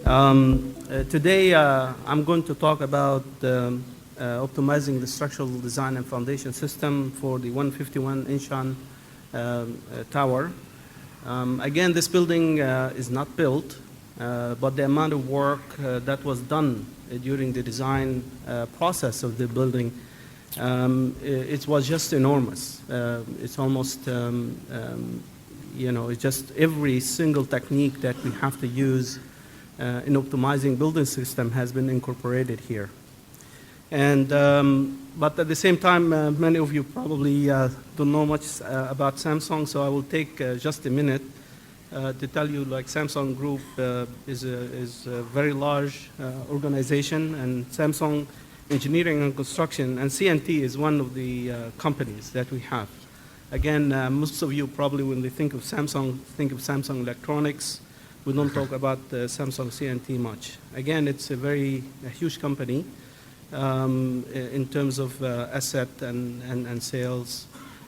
Today, I'm going to talk about optimizing the structural design and foundation system for the 151 Incheon tower. Again, this building is not built, but the amount of work that was done during the design process of the building, it was just enormous. It's almost, it's just every single technique that we have to use in optimizing building system has been incorporated here. And, but at the same time, many of you probably don't know much about Samsung, so I will take just a minute to tell you, like, Samsung Group is a very large organization, and Samsung Engineering and Construction, and CNT is one of the companies that we have. Again, most of you probably, when they think of Samsung Electronics. We don't talk about Samsung CNT much. Again, it's a huge company in terms of asset and sales.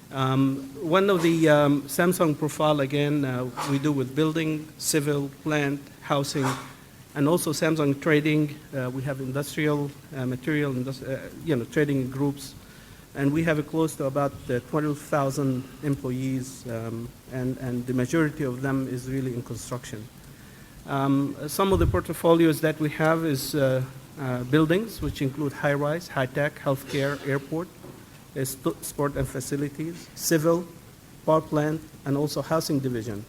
One of the Samsung profile, again, we do with building, civil, plant, housing, and also Samsung trading. We have industrial material, trading groups, and we have close to about 12,000 employees, and the majority of them is really in construction. Some of the portfolios that we have is buildings, which include high-rise, high-tech, healthcare, airport, sport and facilities, civil, power plant, and also housing division.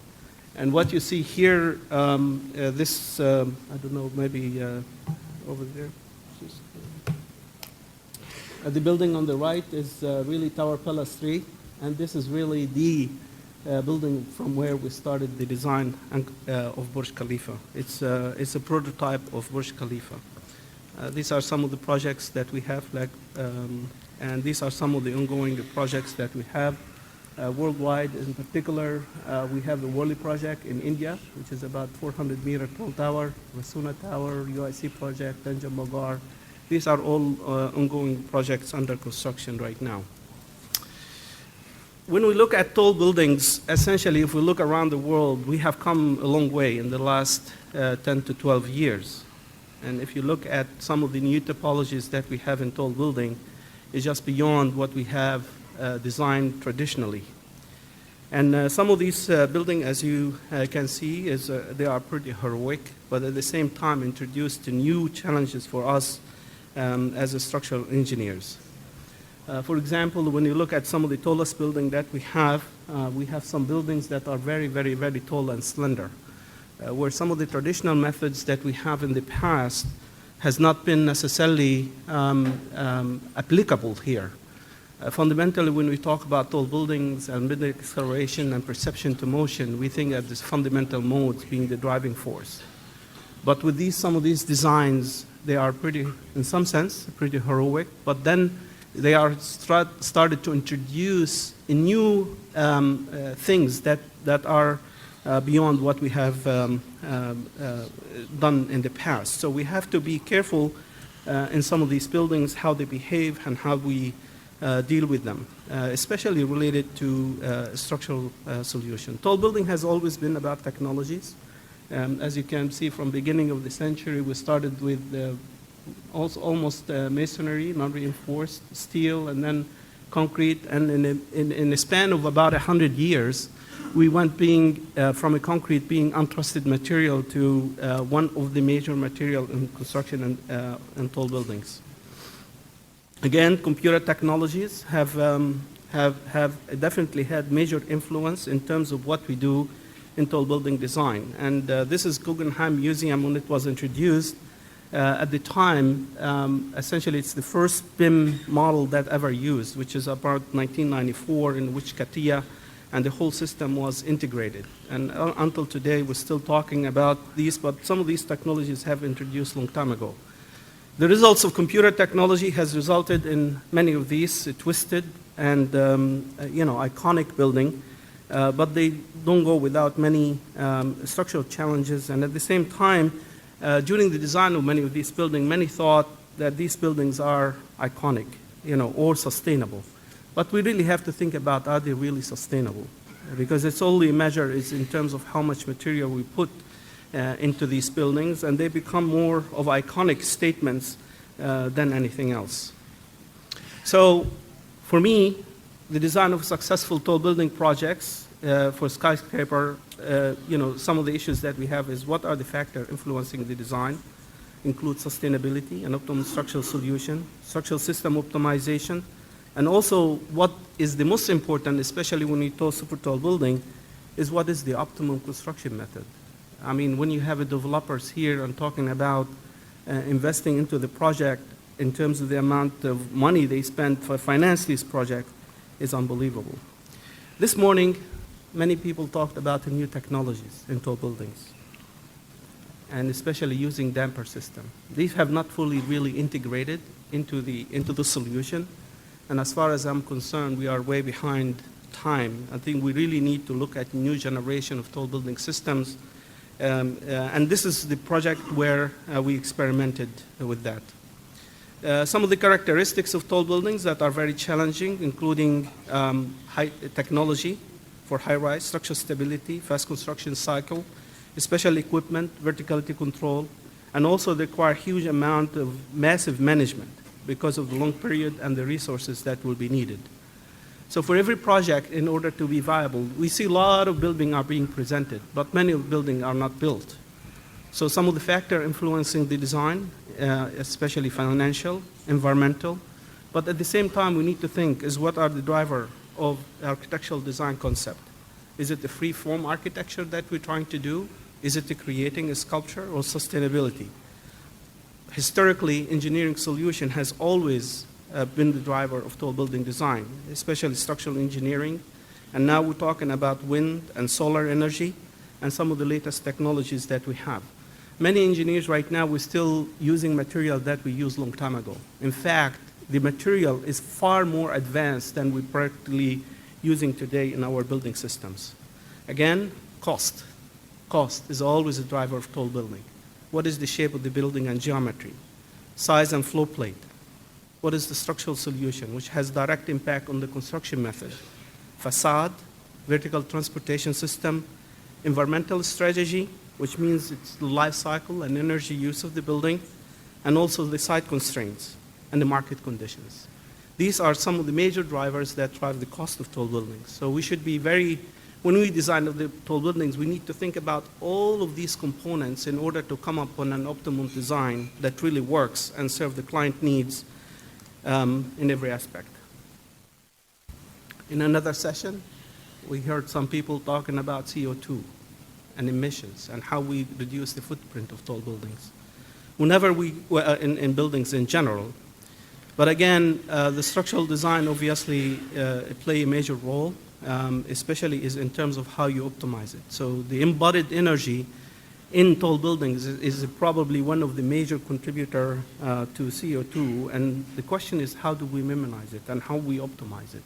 And what you see here, I don't know, maybe over there. The building on the right is really Tower Palace 3, and this is really the building from where we started the design of Burj Khalifa. It's a prototype of Burj Khalifa. These are some of the projects that we have, and these are some of the ongoing projects that we have worldwide. In particular, we have the Worli project in India, which is about 400-meter tall tower, Vasuna Tower, UIC project, Tanjung Mogar. These are all ongoing projects under construction right now. When we look at tall buildings, essentially, if we look around the world, we have come a long way in the last 10 to 12 years. And if you look at some of the new topologies that we have in tall building, it's just beyond what we have designed traditionally. And some of these buildings, as you can see, they are pretty heroic, but at the same time introduced new challenges for us as structural engineers. For example, when you look at some of the tallest buildings that we have some buildings that are very, very, very tall and slender, where some of the traditional methods that we have in the past has not been necessarily applicable here. Fundamentally, when we talk about tall buildings and building acceleration and perception to motion, we think of these fundamental modes being the driving force. But with some of these designs, they are pretty, in some sense, pretty heroic, but then they are started to introduce new things that are beyond what we have done in the past. So we have to be careful in some of these buildings, how they behave and how we deal with them, especially related to structural solution. Tall building has always been about technologies. As you can see from the beginning of the century, we started with almost masonry, non-reinforced steel, and then concrete. And in a span of about 100 years, we went from a concrete being untrusted material to one of the major material in construction and tall buildings. Again, computer technologies have definitely had major influence in terms of what we do in tall building design. And this is Guggenheim Museum when it was introduced. At the time, essentially it's the first BIM model that ever used, which is about 1994, in which CATIA and the whole system was integrated. And until today, we're still talking about these, but some of these technologies have introduced a long time ago. The results of computer technology has resulted in many of these twisted and iconic building, but they don't go without many structural challenges. And at the same time, during the design of many of these buildings, many thought that these buildings are iconic, or sustainable. But we really have to think about, are they really sustainable? Because it's only a measure is in terms of how much material we put into these buildings, and they become more of iconic statements than anything else. So for me, the design of successful tall building projects for skyscraper, some of the issues that we have is what are the factors influencing the design, include sustainability and optimal structural solution, structural system optimization, and also what is the most important, especially when you talk super tall building, is what is the optimum construction method. I mean, when you have developers here and talking about investing into the project in terms of the amount of money they spend to finance this project is unbelievable. This morning, many people talked about the new technologies in tall buildings, and especially using damper system. These have not fully really integrated into the solution, and as far as I'm concerned, we are way behind time. I think we really need to look at new generation of tall building systems, and this is the project where we experimented with that. Some of the characteristics of tall buildings that are very challenging, including high technology for high-rise, structural stability, fast construction cycle, special equipment, verticality control, and also they require huge amount of massive management because of the long period and the resources that will be needed. So for every project, in order to be viable, we see a lot of buildings are being presented, but many of the buildings are not built. So some of the factors influencing the design, especially financial, environmental, but at the same time, we need to think is what are the driver of architectural design concept. Is it the free-form architecture that we're trying to do? Is it the creating a sculpture or sustainability? Historically, engineering solution has always been the driver of tall building design, especially structural engineering. And now we're talking about wind and solar energy and some of the latest technologies that we have. Many engineers right now, we're still using material that we used a long time ago. In fact, the material is far more advanced than we're practically using today in our building systems. Again, cost. Cost is always a driver of tall building. What is the shape of the building and geometry? Size and floor plate. What is the structural solution, which has direct impact on the construction method? Facade, vertical transportation system, environmental strategy, which means it's the life cycle and energy use of the building, and also the site constraints and the market conditions. These are some of the major drivers that drive the cost of tall buildings. So we should be when we design the tall buildings, we need to think about all of these components in order to come up with an optimum design that really works and serve the client needs in every aspect. In another session, we heard some people talking about CO2 and emissions and how we reduce the footprint of tall buildings. Whenever in buildings in general, but again, the structural design obviously play a major role, especially is in terms of how you optimize it. So the embodied energy in tall buildings is probably one of the major contributor to CO2, and the question is how do we minimize it and how we optimize it?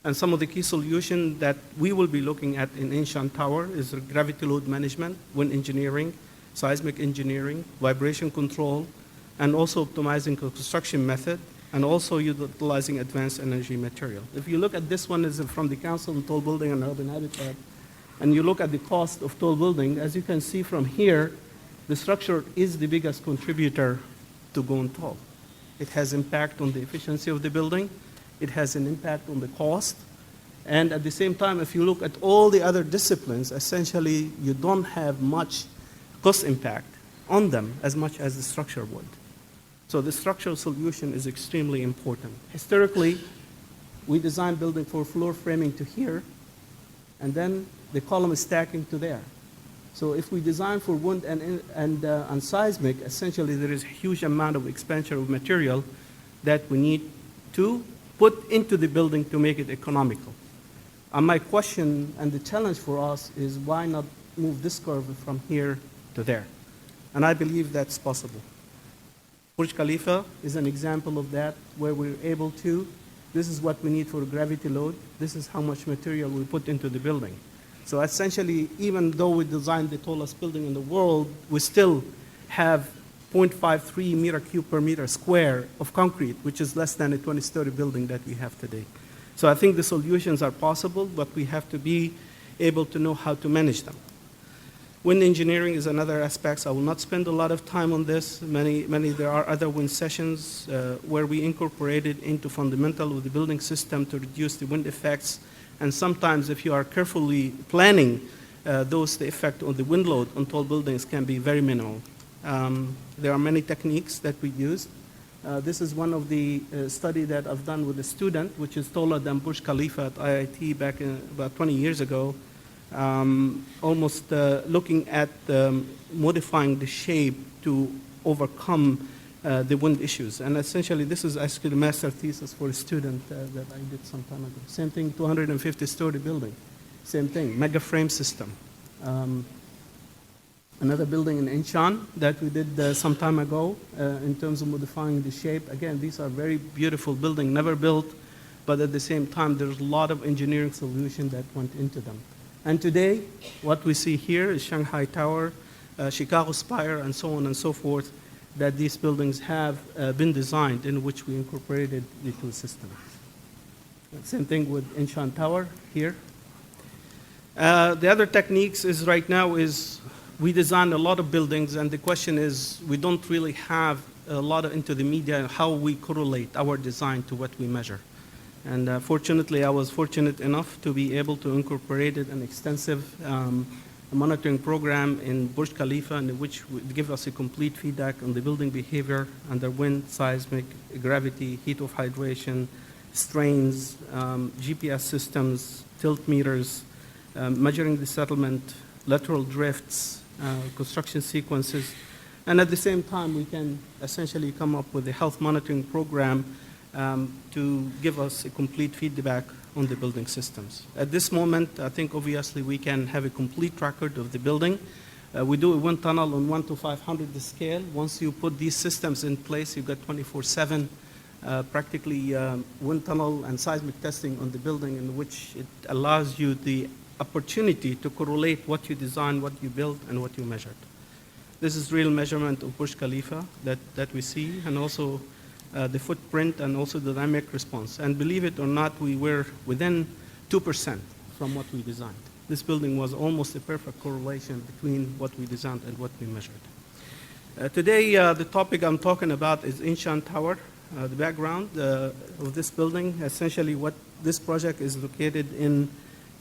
And some of the key solutions that we will be looking at in Incheon Tower is gravity load management, wind engineering, seismic engineering, vibration control, and also optimizing the construction method, and also utilizing advanced energy material. If you look at this one is from the Council on Tall Building and Urban Habitat, and you look at the cost of tall building, as you can see from here, the structure is the biggest contributor to going tall. It has impact on the efficiency of the building. It has an impact on the cost. And at the same time, if you look at all the other disciplines, essentially you don't have much cost impact on them as much as the structure would. So the structural solution is extremely important. Historically, we designed building for floor framing to here, and then the column is stacking to there. So if we design for wind and seismic, essentially there is a huge amount of expansion of material that we need to put into the building to make it economical. And my question and the challenge for us is why not move this curve from here to there? And I believe that's possible. Burj Khalifa is an example of that, where we're able to, this is what we need for gravity load, this is how much material we put into the building. So essentially, even though we designed the tallest building in the world, we still have 0.53 meter cube per meter square of concrete, which is less than a 20-story building that we have today. So I think the solutions are possible, but we have to be able to know how to manage them. Wind engineering is another aspect. I will not spend a lot of time on this. There are other wind sessions where we incorporated into fundamental of the building system to reduce the wind effects. And sometimes if you are carefully planning the effect on the wind load on tall buildings can be very minimal. There are many techniques that we use. This is one of the study that I've done with a student, which is taller than Burj Khalifa at IIT back about 20 years ago. Almost looking at modifying the shape to overcome the wind issues. And essentially, this is actually the master thesis for a student that I did some time ago. Same thing, 250-story building. Same thing, mega frame system. Another building in Incheon that we did some time ago in terms of modifying the shape. Again, these are very beautiful buildings, never built, but at the same time, there's a lot of engineering solution that went into them. And today, what we see here is Shanghai Tower, Chicago Spire, and so on and so forth, that these buildings have been designed in which we incorporated the two systems. Same thing with Incheon Tower here. The other techniques is right now is we design a lot of buildings, and the question is we don't really have a lot of into the media how we correlate our design to what we measure. And fortunately, I was fortunate enough to be able to incorporate an extensive monitoring program in Burj Khalifa, in which would give us a complete feedback on the building behavior under wind, seismic, gravity, heat of hydration, strains, GPS systems, tilt meters, measuring the settlement, lateral drifts, construction sequences. And at the same time, we can essentially come up with a health monitoring program to give us a complete feedback on the building systems. At this moment, I think obviously we can have a complete record of the building. We do a wind tunnel on 1 to 500 scale. Once you put these systems in place, you get 24/7 practically wind tunnel and seismic testing on the building, in which it allows you the opportunity to correlate what you designed, what you built, and what you measured. This is real measurement of Burj Khalifa that we see, and also the footprint and also the dynamic response. And believe it or not, we were within 2% from what we designed. This building was almost a perfect correlation between what we designed and what we measured. Today, the topic I'm talking about is Incheon Tower. The background of this building, essentially what this project is located in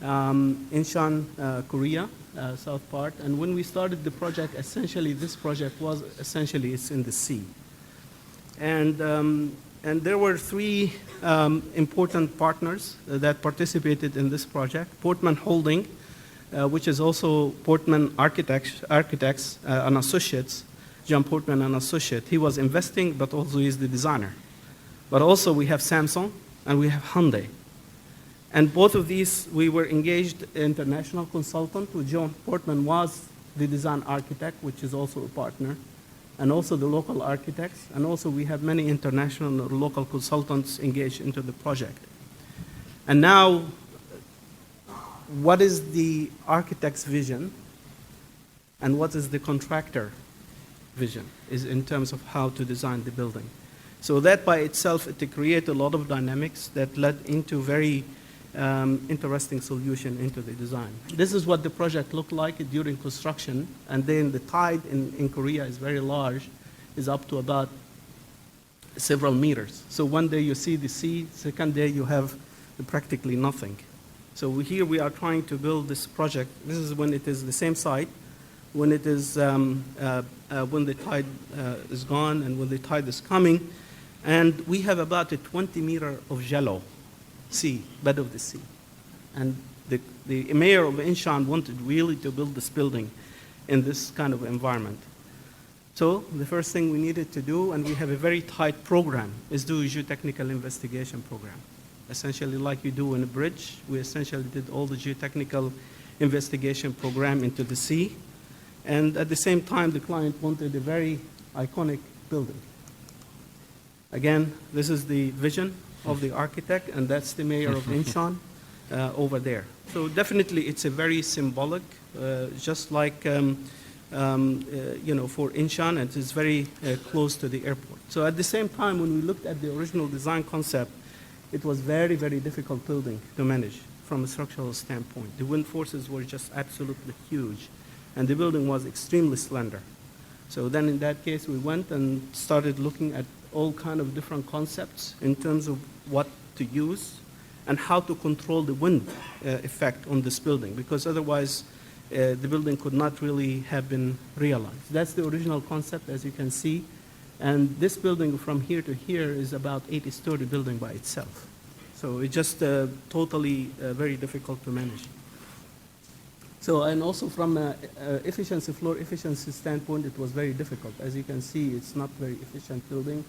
Incheon, Korea, south part. And when we started the project, essentially this project was it's in the sea. And there were three important partners that participated in this project. Portman Holding, which is also Portman Architects and Associates, John Portman and Associate. He was investing, but also he's the designer. But also we have Samsung and we have Hyundai. And both of these, we were engaged international consultant, with John Portman was the design architect, which is also a partner, and also the local architects, and also we have many international or local consultants engaged into the project. And now, what is the architect's vision and what is the contractor vision is in terms of how to design the building. So that by itself, it created a lot of dynamics that led into very interesting solution into the design. This is what the project looked like during construction, and then the tide in Korea is very large, is up to about several meters. So one day you see the sea, second day you have practically nothing. So here we are trying to build this project. This is when it is the same site, when it is when the tide is gone and when the tide is coming, and we have about a 20 meter of shallow sea, bed of the sea. And the mayor of Incheon wanted really to build this building in this kind of environment. So the first thing we needed to do, and we have a very tight program, is do a geotechnical investigation program. Essentially like you do in a bridge, we essentially did all the geotechnical investigation program into the sea. And at the same time, the client wanted a very iconic building. Again, this is the vision of the architect, and that's the mayor of Incheon over there. So definitely it's a very symbolic, just like, for Incheon, it is very close to the airport. So at the same time, when we looked at the original design concept, it was very, very difficult building to manage from a structural standpoint. The wind forces were just absolutely huge. and the building was extremely slender. So then in that case, we went and started looking at all kind of different concepts in terms of what to use and how to control the wind effect on this building, because otherwise the building could not really have been realized. That's the original concept, as you can see. And this building from here to here is about 80-story building by itself. So it's just totally very difficult to manage. So, and also from efficiency, floor efficiency standpoint, it was very difficult. As you can see, it's not very efficient building.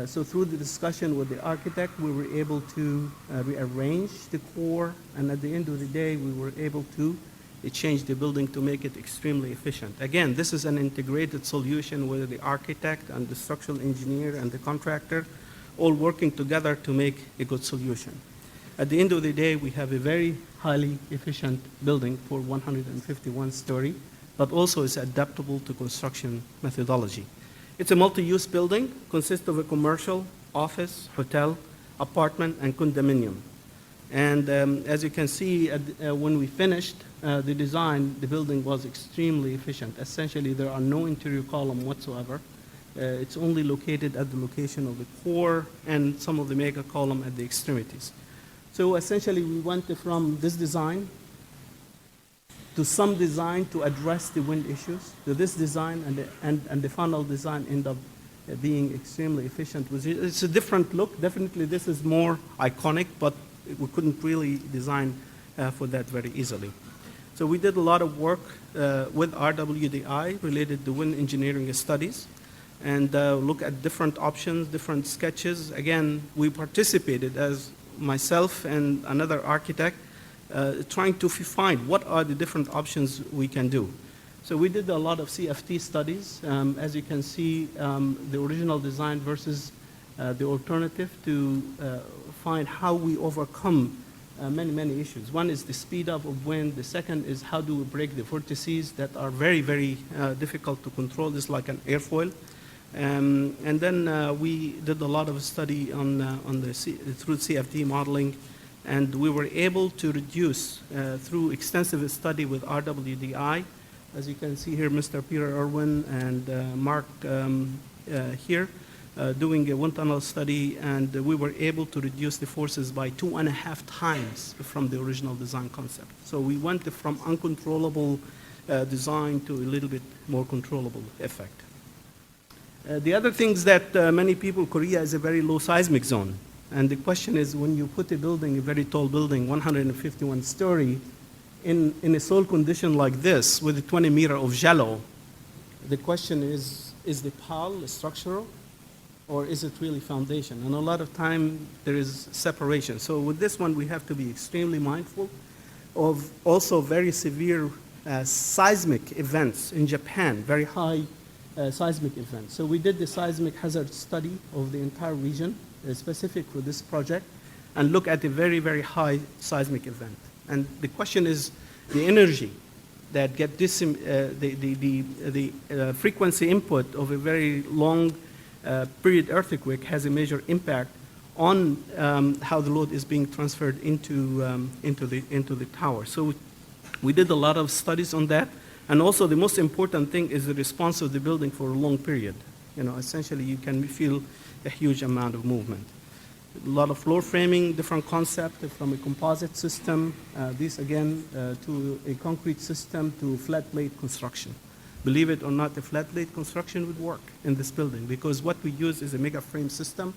So through the discussion with the architect, we were able to rearrange the core, and at the end of the day, we were able to change the building to make it extremely efficient. Again, this is an integrated solution where the architect and the structural engineer and the contractor all working together to make a good solution. At the end of the day, we have a very highly efficient building for 151 story, but also is adaptable to construction methodology. It's a multi-use building, consists of a commercial, office, hotel, apartment, and condominium. And as you can see, when we finished the design, the building was extremely efficient. Essentially, there are no interior column whatsoever. It's only located at the location of the core and some of the mega column at the extremities. So essentially, we went from this design to some design to address the wind issues, to this design, and the final design end up being extremely efficient. It's a different look. Definitely, this is more iconic, but we couldn't really design for that very easily. So we did a lot of work with RWDI related to wind engineering studies, and look at different options, different sketches. Again, we participated as myself and another architect trying to find what are the different options we can do. So we did a lot of CFT studies. As you can see, the original design versus the alternative to find how we overcome many issues. One is the speed up of wind. The second is how do we break the vortices that are very difficult to control. This is like an airfoil. And then we did a lot of study on through CFD modeling, and we were able to reduce through extensive study with RWDI. As you can see here, Mr. Peter Irwin and Mark here doing a wind tunnel study, and we were able to reduce the forces by 2.5 times from the original design concept. So we went from uncontrollable design to a little bit more controllable effect. The other things that many people, Korea is a very low seismic zone. And the question is, when you put a building, a very tall building, 151 story, in a soil condition like this, with a 20 meter of jello, the question is the pile structural, or is it really foundation? And a lot of time, there is separation. So with this one, we have to be extremely mindful of also very severe seismic events in Japan, very high seismic event. So we did the seismic hazard study of the entire region, specific for this project, and look at a very high seismic event. And the question is the energy that get this, the frequency input of a very long period earthquake has a major impact on how the load is being transferred into the tower. So we did a lot of studies on that. And also the most important thing is the response of the building for a long period. You know, essentially you can feel a huge amount of movement. A lot of floor framing, different concept from a composite system, this again to a concrete system to flat plate construction. Believe it or not, the flat plate construction would work in this building because what we use is a mega frame system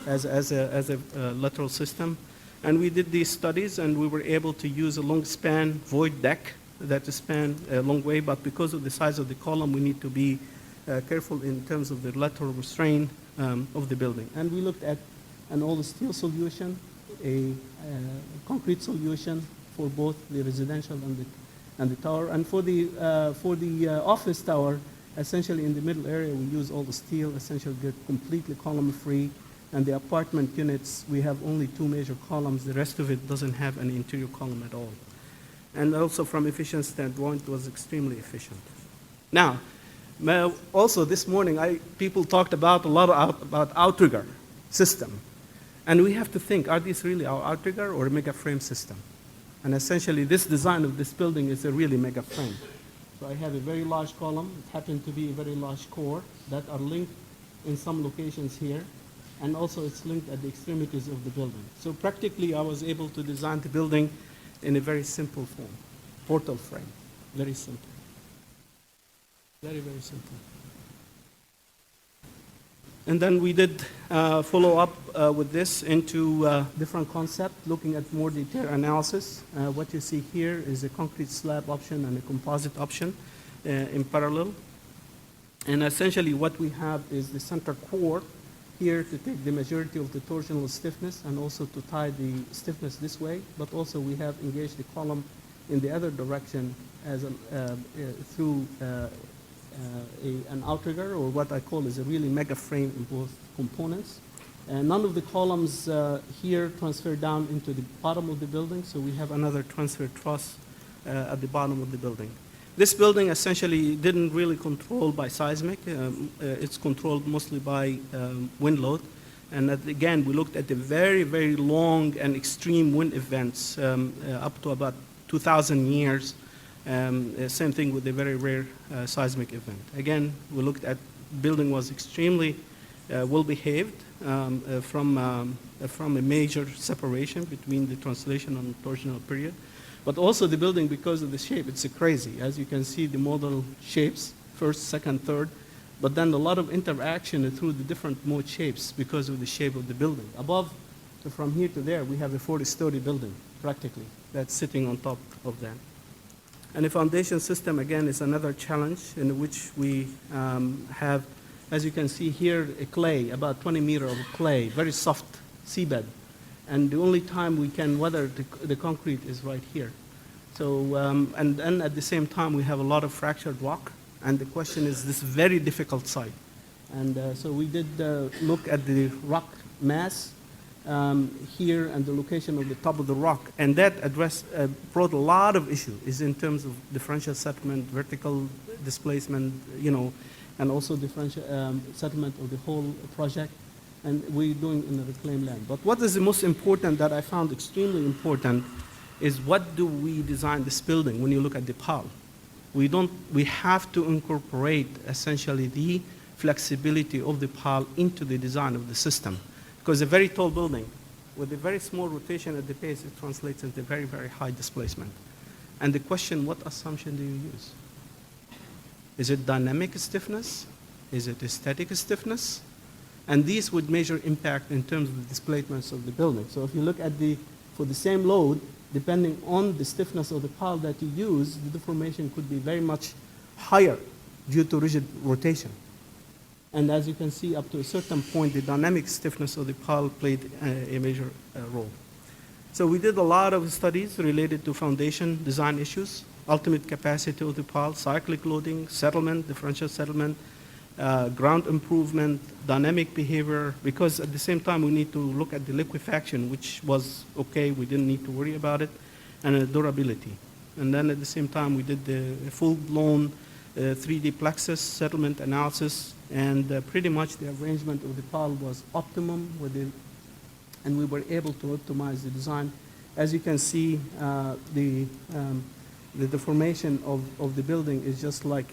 as a lateral system. And we did these studies and we were able to use a long span void deck that span a long way, but because of the size of the column, we need to be careful in terms of the lateral restraint of the building. And we looked at an all-steel solution, a concrete solution for both the residential and the tower. And for the office tower, essentially in the middle area, we use all the steel, essentially they're completely column-free. And the apartment units, we have only 2 major columns. The rest of it doesn't have any interior column at all. And also from efficiency standpoint, it was extremely efficient. Now, also this morning, people talked about a lot about Outrigger System. And we have to think, are these really our Outrigger or a mega frame system? And essentially, this design of this building is a really mega frame. So I have a very large column. It happened to be a very large core that are linked in some locations here. And also it's linked at the extremities of the building. So practically I was able to design the building in a very simple form. Portal frame. Very simple. Very, very simple. And then we did follow up with this into different concepts, looking at more detailed analysis. What you see here is a concrete slab option and a composite option in parallel. And essentially what we have is the center core here to take the majority of the torsional stiffness and also to tie the stiffness this way. But also we have engaged the column in the other direction as through an outrigger, or what I call is a really mega frame in both components. And none of the columns here transfer down into the bottom of the building, so we have another transfer truss at the bottom of the building. This building essentially didn't really control by seismic. It's controlled mostly by wind load. And again, we looked at the very, very long and extreme wind events up to about 2,000 years. Same thing with the very rare seismic event. Again, we looked at building was extremely well behaved from a major separation between the translation and torsional period. But also the building, because of the shape, it's crazy. As you can see, the model shapes, first, second, third, but then a lot of interaction through the different mode shapes because of the shape of the building. Above, so from here to there, we have a 40-story building, practically, that's sitting on top of that. And the foundation system, again, is another challenge in which we have, as you can see here, a clay, about 20 meters of clay, very soft seabed. And the only time we can weather the concrete is right here. So, and then at the same time, we have a lot of fractured rock. And the question is this very difficult site. And so we did look at the rock mass here and the location of the top of the rock. And that brought a lot of issues is in terms of differential settlement, vertical displacement, you know, and also differential settlement of the whole project. And we're doing in the reclaimed land. But what is the most important that I found extremely important is what do we design this building when you look at the PAL? We have to incorporate essentially the flexibility of the PAL into the design of the system. Because a very tall building with a very small rotation at the base, it translates into very, very high displacement. And the question, what assumption do you use? Is it dynamic stiffness? Is it static stiffness? And these would measure impact in terms of the displacements of the building. So if you look at for the same load, depending on the stiffness of the pile that you use, the deformation could be very much higher due to rigid rotation. And as you can see, up to a certain point, the dynamic stiffness of the pile played a major role. So we did a lot of studies related to foundation design issues, ultimate capacity of the pile, cyclic loading, settlement, differential settlement, ground improvement, dynamic behavior, because at the same time we need to look at the liquefaction, which was okay, we didn't need to worry about it, and durability. And then at the same time we did the full-blown 3D plexus settlement analysis, and pretty much the arrangement of the pile was optimum and we were able to optimize the design. As you can see, the deformation of the building is just like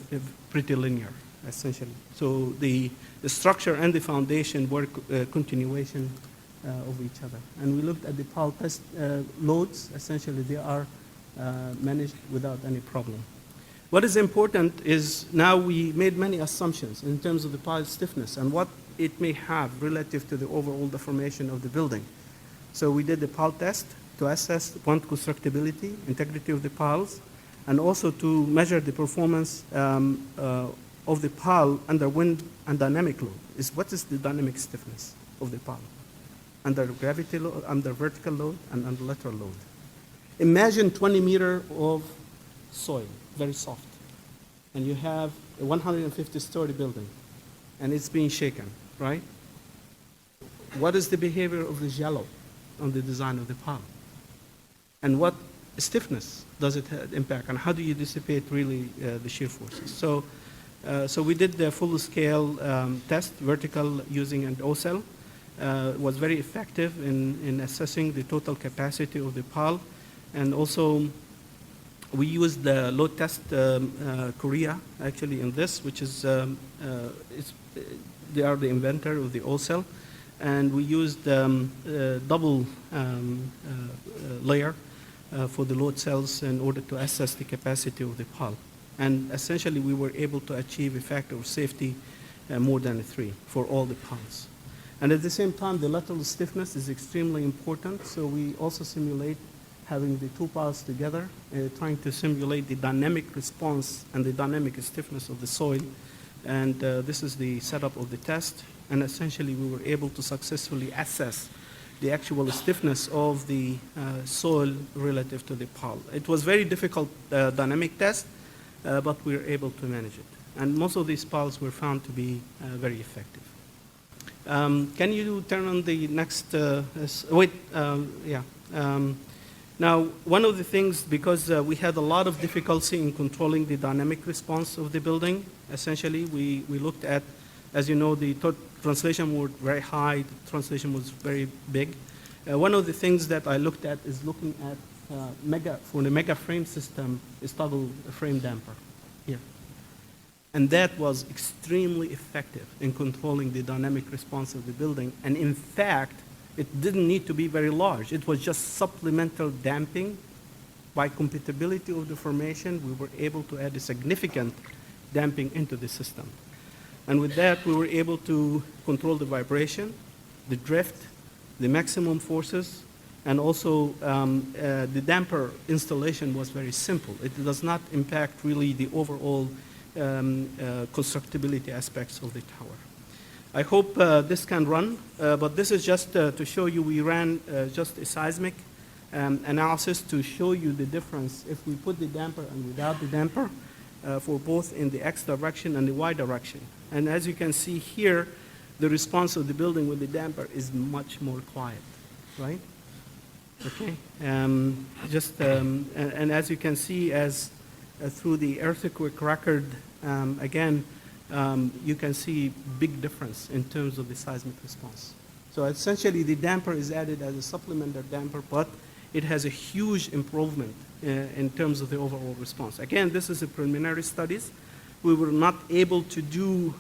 pretty linear, essentially. So the structure and the foundation were continuation of each other. And we looked at the pile test loads. Essentially, they are managed without any problem. What is important is now we made many assumptions in terms of the pile stiffness and what it may have relative to the overall deformation of the building. So we did the pile test to assess bond constructability, integrity of the piles, and also to measure the performance of the pile under wind and dynamic load. What is the dynamic stiffness of the pile? Under gravity load, under vertical load, and under lateral load. Imagine 20 meters of soil, very soft, and you have a 150-story building, and it's being shaken, right? What is the behavior of the jello on the design of the pile? And what stiffness does it impact, and how do you dissipate really the shear forces? So we did the full-scale test, vertical using an O-cell. Was very effective in assessing the total capacity of the pile, and also We used the load test Korea actually in this, which is they are the inventor of the O-cell, and we used double layer for the load cells in order to assess the capacity of the pulp. And essentially, we were able to achieve a factor of safety more than 3 for all the pulps. And at the same time, the lateral stiffness is extremely important, so we also simulate having the 2 piles together, trying to simulate the dynamic response and the dynamic stiffness of the soil. And this is the setup of the test. And essentially, we were able to successfully assess the actual stiffness of the soil relative to the pile. It was very difficult dynamic test, but we were able to manage it. And most of these piles were found to be very effective. Can you turn on the next, yeah. Now, one of the things, because we had a lot of difficulty in controlling the dynamic response of the building, essentially we looked at, as you know, the translation were very high, the translation was very big. One of the things that I looked at is looking at for the mega frame system, is toggle frame damper here. And that was extremely effective in controlling the dynamic response of the building. And in fact, it didn't need to be very large. It was just supplemental damping. By compatibility of the formation, we were able to add a significant damping into the system. And with that, we were able to control the vibration, the drift, the maximum forces, and also the damper installation was very simple. It does not impact really the overall constructability aspects of the tower. I hope this can run, but this is just to show you we ran just a seismic analysis to show you the difference if we put the damper and without the damper for both in the X direction and the Y direction. And as you can see here, the response of the building with the damper is much more quiet, right? Okay, and as you can see, through the earthquake record, again, you can see big difference in terms of the seismic response. So essentially, the damper is added as a supplementary damper, but it has a huge improvement in terms of the overall response. Again, this is a preliminary studies. We were not able to do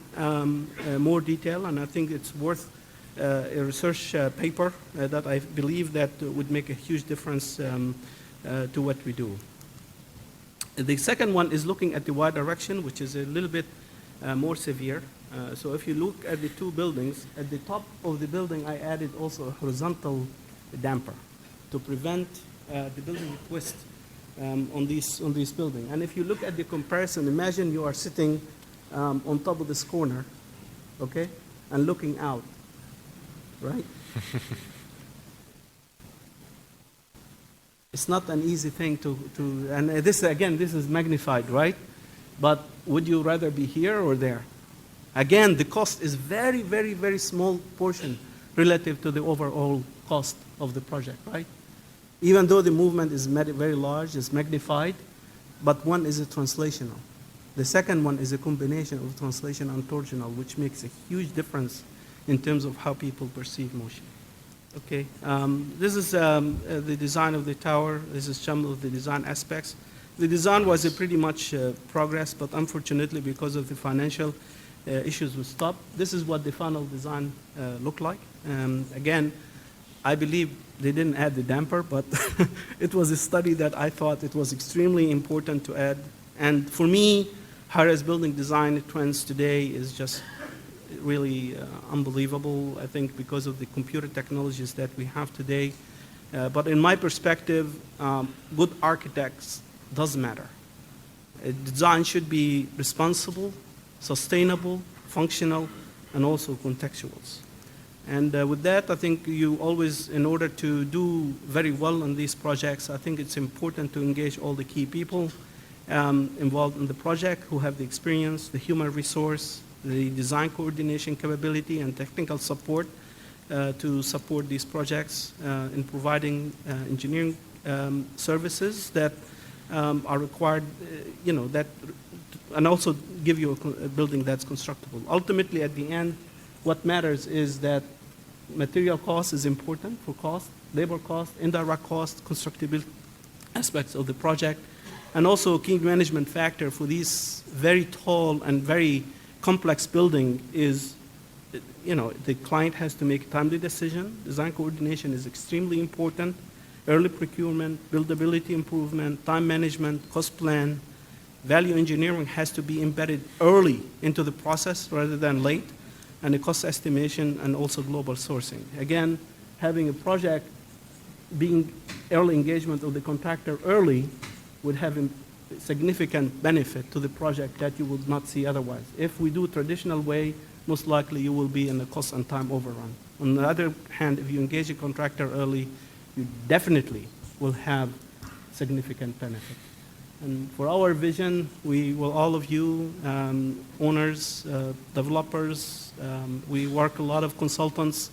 more detail, and I think it's worth a research paper that I believe that would make a huge difference to what we do. The second one is looking at the Y direction, which is a little bit more severe. So if you look at the 2 buildings, at the top of the building, I added also a horizontal damper to prevent the building twist on this building. And if you look at the comparison, imagine you are sitting on top of this corner, okay, and looking out, right? It's not an easy thing and this, again, this is magnified, right? But would you rather be here or there? Again, the cost is very, very, very small portion relative to the overall cost of the project, right? Even though the movement is very large, it's magnified, but one is a translational. The second one is a combination of translation and torsional, which makes a huge difference in terms of how people perceive motion. Okay, this is the design of the tower. This is some of the design aspects. The design was a pretty much progress, but unfortunately, because of the financial issues, we stopped. This is what the final design looked like. Again, I believe they didn't add the damper, but it was a study that I thought it was extremely important to add. And for me, high-rise building design trends today is just really unbelievable, I think, because of the computer technologies that we have today. But in my perspective, good architects does matter. Design should be responsible, sustainable, functional, and also contextual. And with that, I think you always, in order to do very well on these projects, I think it's important to engage all the key people involved in the project who have the experience, the human resource, the design coordination capability, and technical support to support these projects in providing engineering services that are required, and also give you a building that's constructible. Ultimately, at the end, what matters is that material cost is important for cost, labor cost, indirect cost, constructibility aspects of the project, And also, key management factor for these very tall and very complex building is, the client has to make a timely decision. Design coordination is extremely important. Early procurement, buildability improvement, time management, cost plan, value engineering has to be embedded early into the process rather than late, and the cost estimation and also global sourcing. Again, having a project being early engagement of the contractor early would have a significant benefit to the project that you would not see otherwise. If we do traditional way, most likely you will be in a cost and time overrun. On the other hand, if you engage a contractor early, you definitely will have significant benefit. And for our vision, we will, all of you, owners, developers, we work a lot of consultants.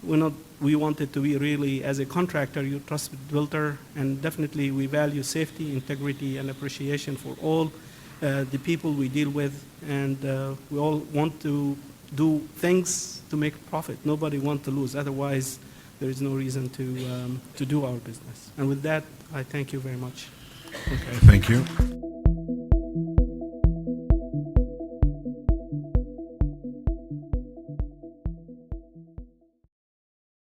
We want it to be really, as a contractor, you trusted builder, and definitely we value safety, integrity, and appreciation for all the people we deal with, and we all want to do things to make profit. Nobody wants to lose, otherwise there is no reason to do our business. And with that, I thank you very much. Okay, thank you.